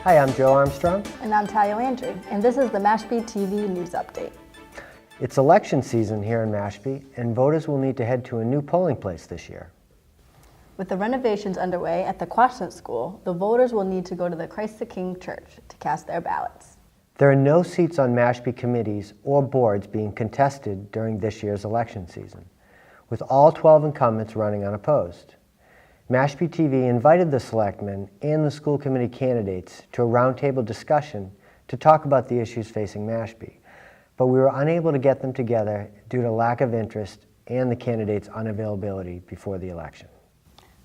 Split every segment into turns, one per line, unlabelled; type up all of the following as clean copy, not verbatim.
Hi, I'm Joe Armstrong.
And I'm Talia Landry, and this is the MashpeeTV News Update.
It's election season here in Mashpee, and voters will need to head to a new polling place this year.
With the renovations underway at the Quashnet School, the voters will need to go to the Christ the King Church to cast their ballots.
There are no seats on Mashpee committees or boards being contested during this year's election season, with all 12 incumbents running unopposed. MashpeeTV invited the selectmen and the school committee candidates to a roundtable discussion to talk about the issues facing Mashpee, but we were unable to get them together due to lack of interest and the candidates' unavailability before the election.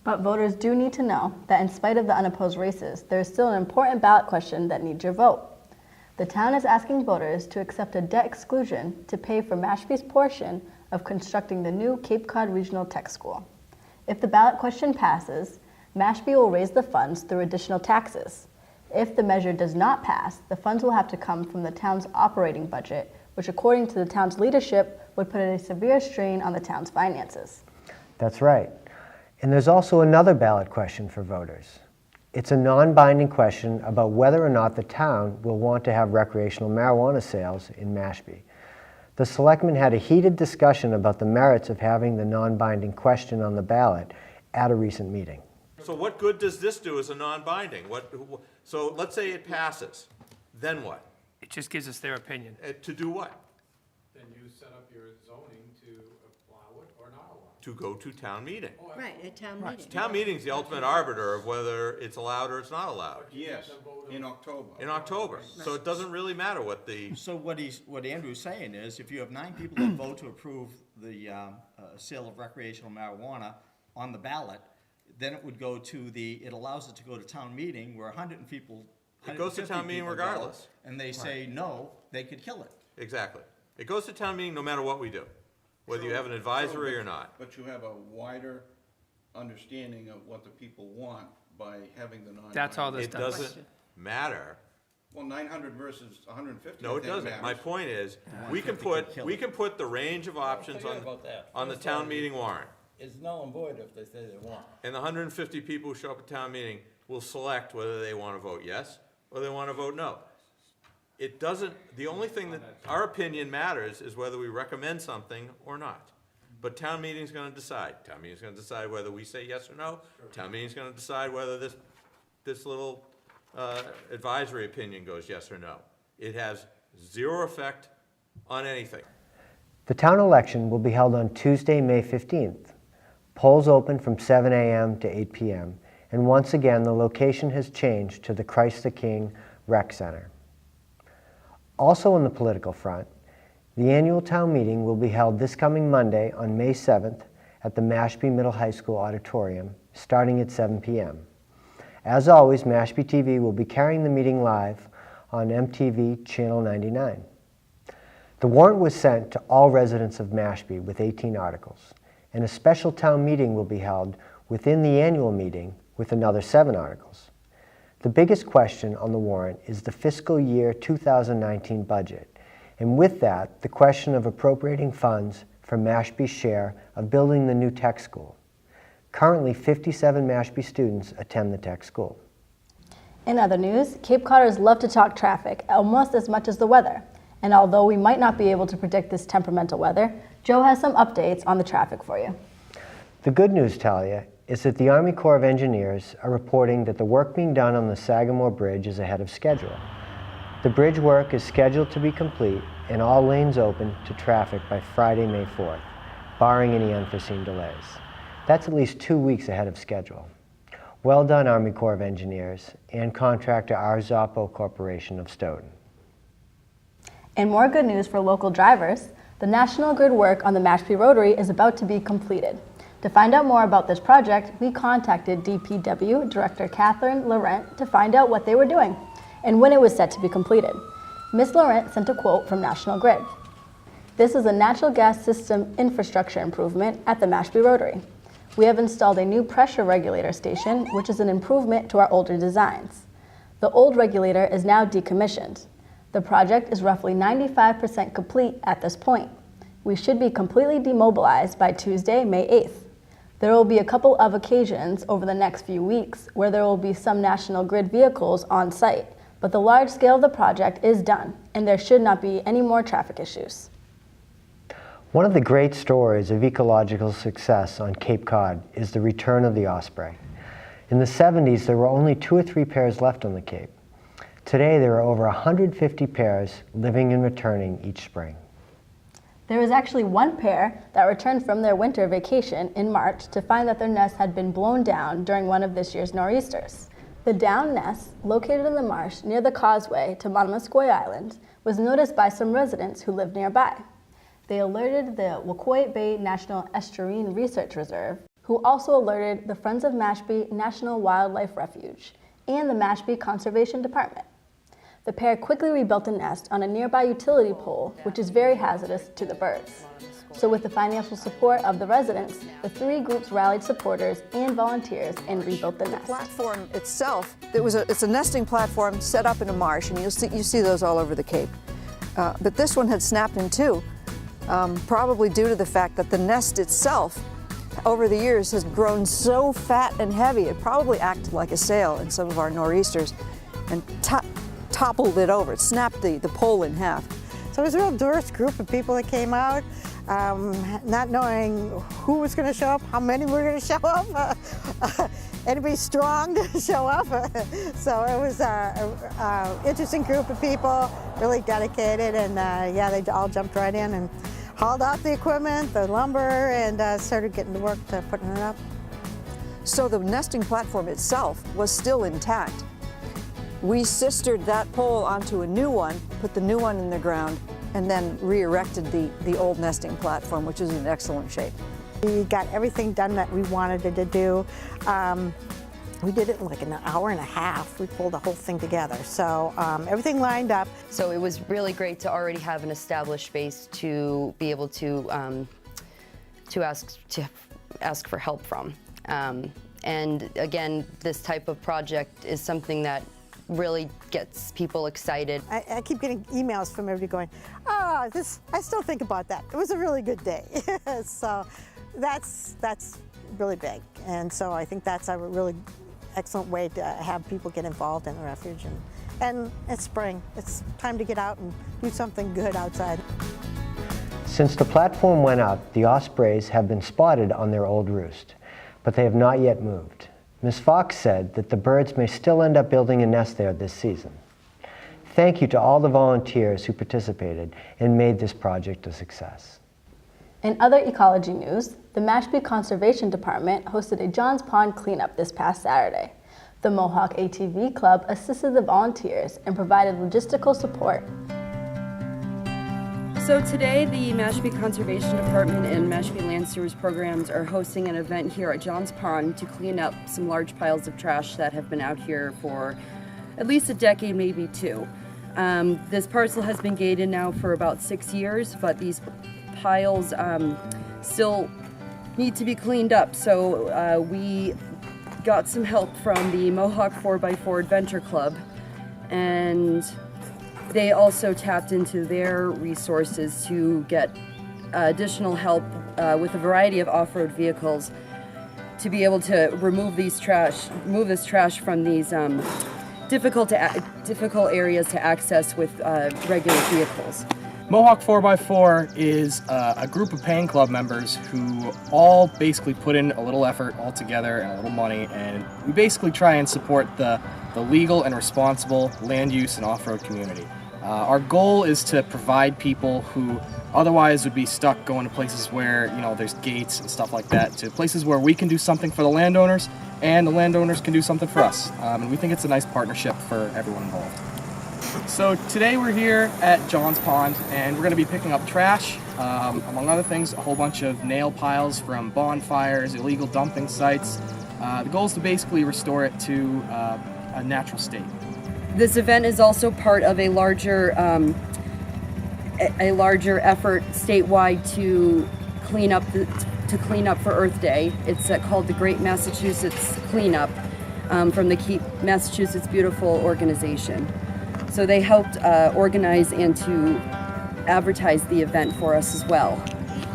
But voters do need to know that in spite of the unopposed races, there is still an important ballot question that needs your vote. The town is asking voters to accept a debt exclusion to pay for Mashpee's portion of constructing the new Cape Cod Regional Tech School. If the ballot question passes, Mashpee will raise the funds through additional taxes. If the measure does not pass, the funds will have to come from the town's operating budget, which according to the town's leadership would put a severe strain on the town's finances.
That's right. And there's also another ballot question for voters. It's a non-binding question about whether or not the town will want to have recreational marijuana sales in Mashpee. The selectmen had a heated discussion about the merits of having the non-binding question on the ballot at a recent meeting.
So what good does this do as a non-binding? So let's say it passes, then what?
It just gives us their opinion.
To do what?
Then you set up your zoning to allow it or not allow it.
To go to town meeting.
Right, at town meeting.
Town meeting's the ultimate arbiter of whether it's allowed or it's not allowed.
Yes, in October.
In October. So it doesn't really matter what the,
So what Andrew's saying is, if you have 9 people that vote to approve the sale of recreational marijuana on the ballot, then it would go to it allows it to go to town meeting where 100 people.
It goes to town meeting
people go,
regardless.
And they say no, they could kill it.
exactly. It goes to town meeting no matter what we do, whether you have an advisory or not.
But you have a wider understanding of what the people want by having the non-binding.
That's all this
It
does.
doesn't matter.
Well, 900 versus 150.
No,
I
it
think
doesn't. My
matters.
point is, we can
150 could kill
put the range of options
Forget about that.
on the
First
town
of all,
meeting warrant.
It's null and void if they say they want.
And the 150 people who show up at town meeting will select whether they want to vote yes or they want to vote no. It doesn't, the only thing that our opinion matters is whether we recommend something or not. But town meeting's going to decide. Town meeting's going to decide whether we say yes or no. Town meeting's going to decide whether this little advisory opinion goes yes or no. It has zero effect on anything.
The town election will be held on Tuesday, May 15th. Polls open from 7 a.m. to 8 p.m. And once again, the location has changed to the Christ the King Rec Center. Also on the political front, the annual town meeting will be held this coming Monday on May 7th at the Mashpee Middle High School auditorium, starting at 7 p.m. As always, MashpeeTV will be carrying the meeting live on MTV Channel 99. The warrant was sent to all residents of Mashpee with 18 articles, and a special town meeting will be held within the annual meeting with another 7 articles. The biggest question on the warrant is the fiscal year 2019 budget, and with that, the question of appropriating funds for Mashpee's share of building the new tech school. Currently, 57 Mashpee students attend the tech school.
In other news, Cape Codders love to talk traffic almost as much as the weather. And although we might not be able to predict this temperamental weather, Joe has some updates on the traffic for you.
The good news, Talia, is that the Army Corps of Engineers are reporting that the work being done on the Sagamore Bridge is ahead of schedule. The bridge work is scheduled to be complete and all lanes open to traffic by Friday, May 4th, barring any unforeseen delays. That's at least 2 weeks ahead of schedule. Well done, Army Corps of Engineers and contractor Arzoppo Corporation of Stoughton.
And more good news for local drivers, the National Grid work on the Mashpee Rotary is about to be completed. To find out more about this project, we contacted DPW Director Catherine Laurent to find out what they were doing and when it was set to be completed. Ms. Laurent sent a quote from National Grid. This is a natural gas system infrastructure improvement at the Mashpee Rotary. We have installed a new pressure regulator station, which is an improvement to our older designs. The old regulator is now decommissioned. The project is roughly 95% complete at this point. We should be completely demobilized by Tuesday, May 8th. There will be a couple of occasions over the next few weeks where there will be some National Grid vehicles on site, but the large scale of the project is done, and there should not be any more traffic issues.
One of the great stories of ecological success on Cape Cod is the return of the osprey. In the 70s, there were only 2 or 3 pairs left on the Cape. Today, there are over 150 pairs living and returning each spring.
There was actually one pair that returned from their winter vacation in March to find that their nest had been blown down during one of this year's nor'easters. The down nest, located in the marsh near the causeway to Matamuskoi Island, was noticed by some residents who lived nearby. They alerted the Wacoit Bay National Estuarine Research Reserve, who also alerted the Friends of Mashpee National Wildlife Refuge and the Mashpee Conservation Department. The pair quickly rebuilt a nest on a nearby utility pole, which is very hazardous to the birds. So with the financial support of the residents, the 3 groups rallied supporters and volunteers and rebuilt the nest.
The platform itself, it's a nesting platform set up in a marsh, and you see those all over the Cape. But this one had snapped in 2, probably due to the fact that the nest itself over the years has grown so fat and heavy, it probably acted like a sail in some of our nor'easters and toppled it over. It snapped the pole in half.
So it was a real diverse group of people that came out, not knowing who was going to show up, how many were going to show up, anybody strong to show up. So it was an interesting group of people, really dedicated, and yeah, they all jumped right in and hauled out the equipment, the lumber, and started getting to work to putting it up.
So the nesting platform itself was still intact. We sistered that pole onto a new one, put the new one in the ground, and then re-erected the old nesting platform, which is in excellent shape.
We got everything done that we wanted it to do. We did it in like an hour and a half. We pulled the whole thing together. So everything lined up.
So it was really great to already have an established base to be able to ask for help from. And again, this type of project is something that really gets people excited.
I keep getting emails from everybody going, oh, I still think about that. It was a really good day. So that's really big. And so I think that's a really excellent way to have people get involved in the refuge. And it's spring. It's time to get out and do something good outside.
Since the platform went up, the ospreys have been spotted on their old roost, but they have not yet moved. Ms. Fox said that the birds may still end up building a nest there this season. Thank you to all the volunteers who participated and made this project a success.
In other ecology news, the Mashpee Conservation Department hosted a Johns Pond cleanup this past Saturday. The Mohawk ATV Club assisted the volunteers and provided logistical support.
So today, the Mashpee Conservation Department and Mashpee Land Stewards Programs are hosting an event here at Johns Pond to clean up some large piles of trash that have been out here for at least a decade, maybe 2. This parcel has been gated now for about 6 years, but these piles still need to be cleaned up. So we got some help from the Mohawk 4x4 Adventure Club, and they also tapped into their resources to get additional help with a variety of off-road vehicles to be able to remove this trash from these difficult areas to access with regular vehicles.
Mohawk 4x4 is a group of paying club members who all basically put in a little effort all together and a little money, and we basically try and support the legal and responsible land use and off-road community. Our goal is to provide people who otherwise would be stuck going to places where, you know, there's gates and stuff like that, to places where we can do something for the landowners and the landowners can do something for us. And we think it's a nice partnership for everyone involved. So today we're here at Johns Pond and we're going to be picking up trash, among other things, a whole bunch of nail piles from bonfires, illegal dumping sites. The goal is to basically restore it to a natural state.
This event is also part of a larger effort statewide to clean up for Earth Day. It's called the Great Massachusetts Cleanup from the Keep Massachusetts Beautiful organization. So they helped organize and to advertise the event for us as well.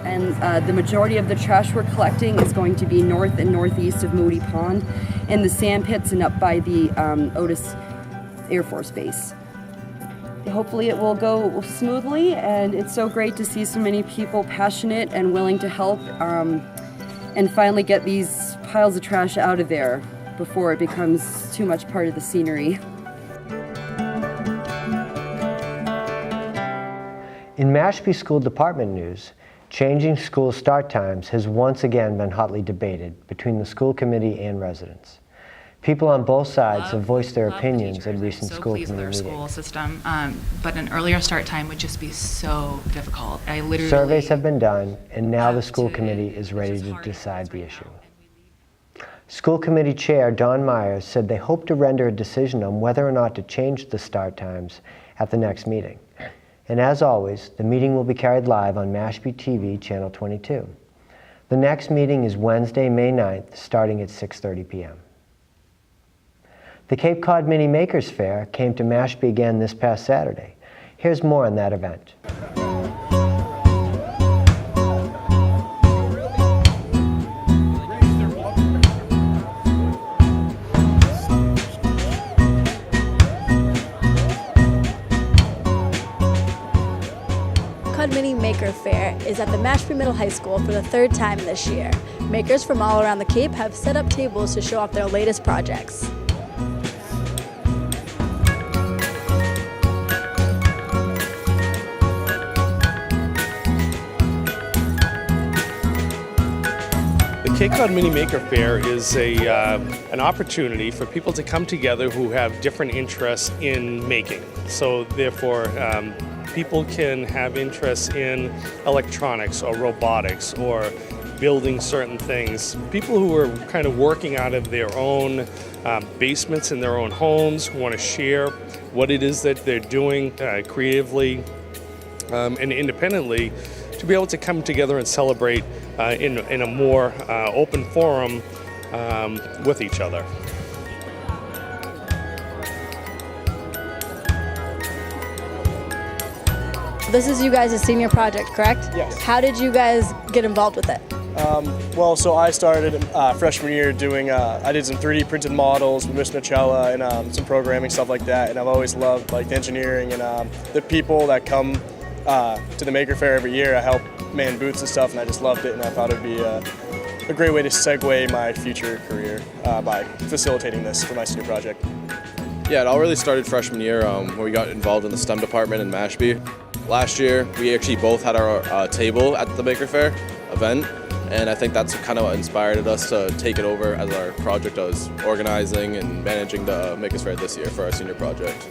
and the majority of the trash we're collecting is going to be north and northeast of Moody Pond, in the sand pits and up by the Otis Air Force Base. Hopefully it will go smoothly, and it's so great to see so many people passionate and willing to help and finally get these piles of trash out of there before it becomes too much part of the scenery.
In Mashpee School Department news, changing school start times has once again been hotly debated between the school committee and residents. People on both sides have voiced their opinions at recent school committee meetings.
School system, but an earlier start time would just be so difficult. I literally
Surveys have been done, and now the school committee is ready to decide the issue. School committee chair Don Myers said they hope to render a decision on whether or not to change the start times at the next meeting. And as always, the meeting will be carried live on MashpeeTV Channel 22. The next meeting is Wednesday, May 9th, starting at 6:30 p.m. The Cape Cod Mini Makers Fair came to Mashpee again this past Saturday. Here's more on that event.
Mini Maker Fair is at the Mashpee Middle High School for the third time this year. Makers from all around the Cape have set up tables to show off their latest projects.
The Cape Cod Mini Maker Faire is an opportunity for people to come together who have different interests in making. So therefore, people can have interests in electronics or robotics or building certain things. People who are kind of working out of their own basements in their own homes, who want to share what it is that they're doing creatively and independently, to be able to come together and celebrate in a more open forum with each other.
This is you guys' senior project, correct?
Yes.
How did you guys get involved with it?
Well, so I started freshman year doing, I did some 3D printed models with Miss Nocella and some programming, stuff like that, and I've always loved like the engineering and the people that come to the Maker Faire every year. I help man booths and stuff, and I just loved it, and I thought it would be a great way to segue my future career by facilitating this for my senior project.
Yeah, it all really started freshman year when we got involved in the STEM department in Mashpee. Last year, we actually both had our table at the Maker Faire event, and I think that's kind of what inspired us to take it over as our project as organizing and managing the Maker Faire this year for our senior project.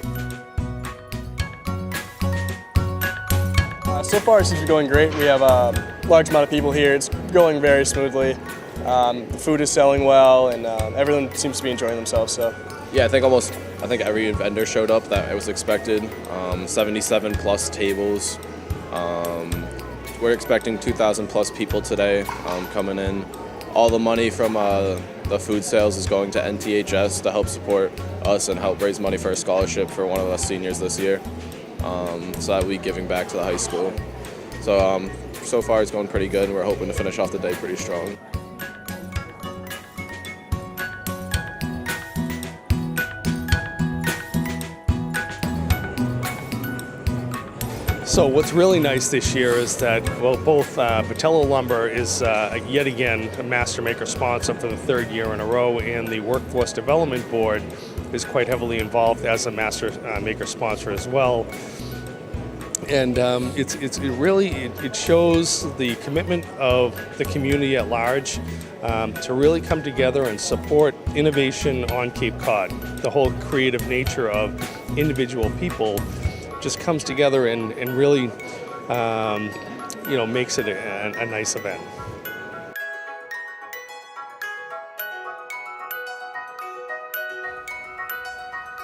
So far, it seems to be going great. We have a large amount of people here. It's going very smoothly. The food is selling well, and everyone seems to be enjoying themselves. So,
yeah, I think every vendor showed up that it was expected. 77 plus tables. We're expecting 2,000 plus people today coming in. All the money from the food sales is going to NTHS to help support us and help raise money for a scholarship for one of us seniors this year. So that we'll be giving back to the high school. So far it's going pretty good, and we're hoping to finish off the day pretty strong.
So what's really nice this year is that, well, both Patello Lumber is yet again a Master Maker sponsor for the third year in a row, and the Workforce Development Board is quite heavily involved as a Master Maker sponsor as well. And it shows the commitment of the community at large to really come together and support innovation on Cape Cod. The whole creative nature of individual people just comes together and really makes it a nice event.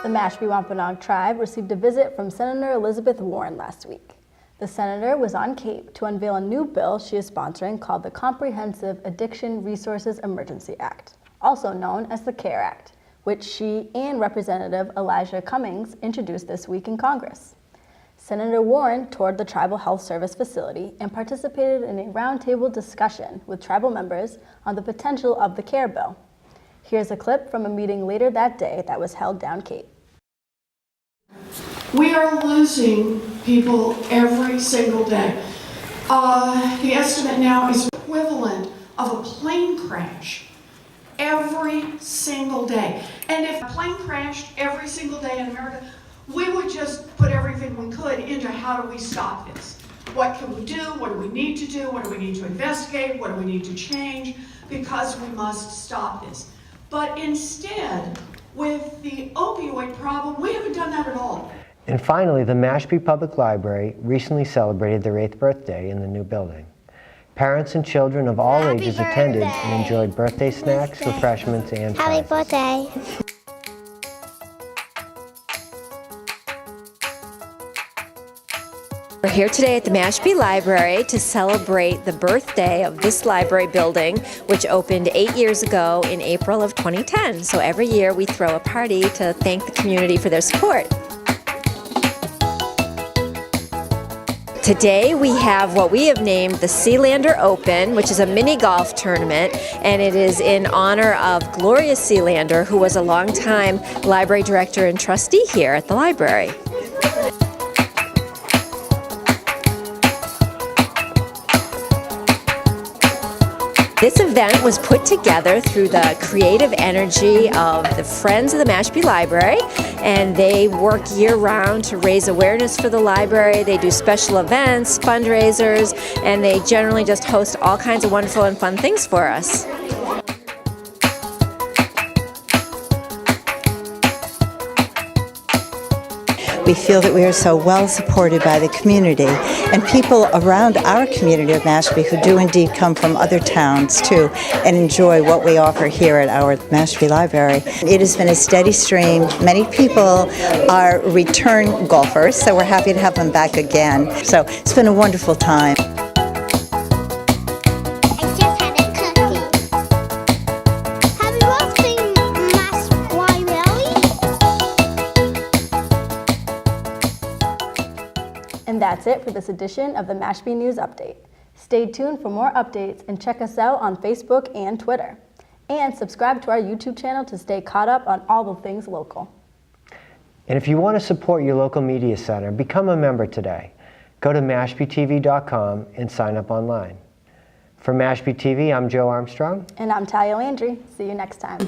The Mashpee Wampanoag Tribe received a visit from Senator Elizabeth Warren last week. The senator was on Cape to unveil a new bill she is sponsoring called the Comprehensive Addiction Resources Emergency Act, also known as the CARE Act, which she and Representative Elijah Cummings introduced this week in Congress. Senator Warren toured the Tribal Health Service facility and participated in a roundtable discussion with tribal members on the potential of the CARE bill. Here's a clip from a meeting later that day that was held down Cape.
We are losing people every single day. The estimate now is equivalent of a plane crash every single day. And if a plane crashed every single day in America, we would just put everything we could into how do we stop this? What can we do? What do we need to do? What do we need to investigate? What do we need to change? Because we must stop this. But instead, with the opioid problem, we haven't done that at all.
And finally, the Mashpee Public Library recently celebrated their 8th birthday in the new building. Parents and children of all ages attended and enjoyed birthday snacks, refreshments, and prizes.
Happy birthday.
We're here today at the Mashpee Library to celebrate the birthday of this library building, which opened 8 years ago in April of 2010. So every year we throw a party to thank the community for their support. Today we have what we have named the Sealander Open, which is a mini golf tournament, and it is in honor of Gloria Sealander, who was a longtime library director and trustee here at the library. This event was put together through the creative energy of the Friends of the Mashpee Library, and they work year-round to raise awareness for the library. They do special events, fundraisers, and they generally just host all kinds of wonderful and fun things for us.
We feel that we are so well supported by the community and people around our community of Mashpee who do indeed come from other towns too and enjoy what we offer here at our Mashpee Library. It has been a steady stream. Many people are return golfers, so we're happy to have them back again. So it's been a wonderful time.
And that's it for this edition of the Mashpee News Update. Stay tuned for more updates and check us out on Facebook and Twitter. And subscribe to our YouTube channel to stay caught up on all the things local.
And if you want to support your local media center, become a member today. Go to MashpeeTV.com and sign up online. For Mashpee TV, I'm Joe Armstrong.
And I'm Talia Landry. See you next time.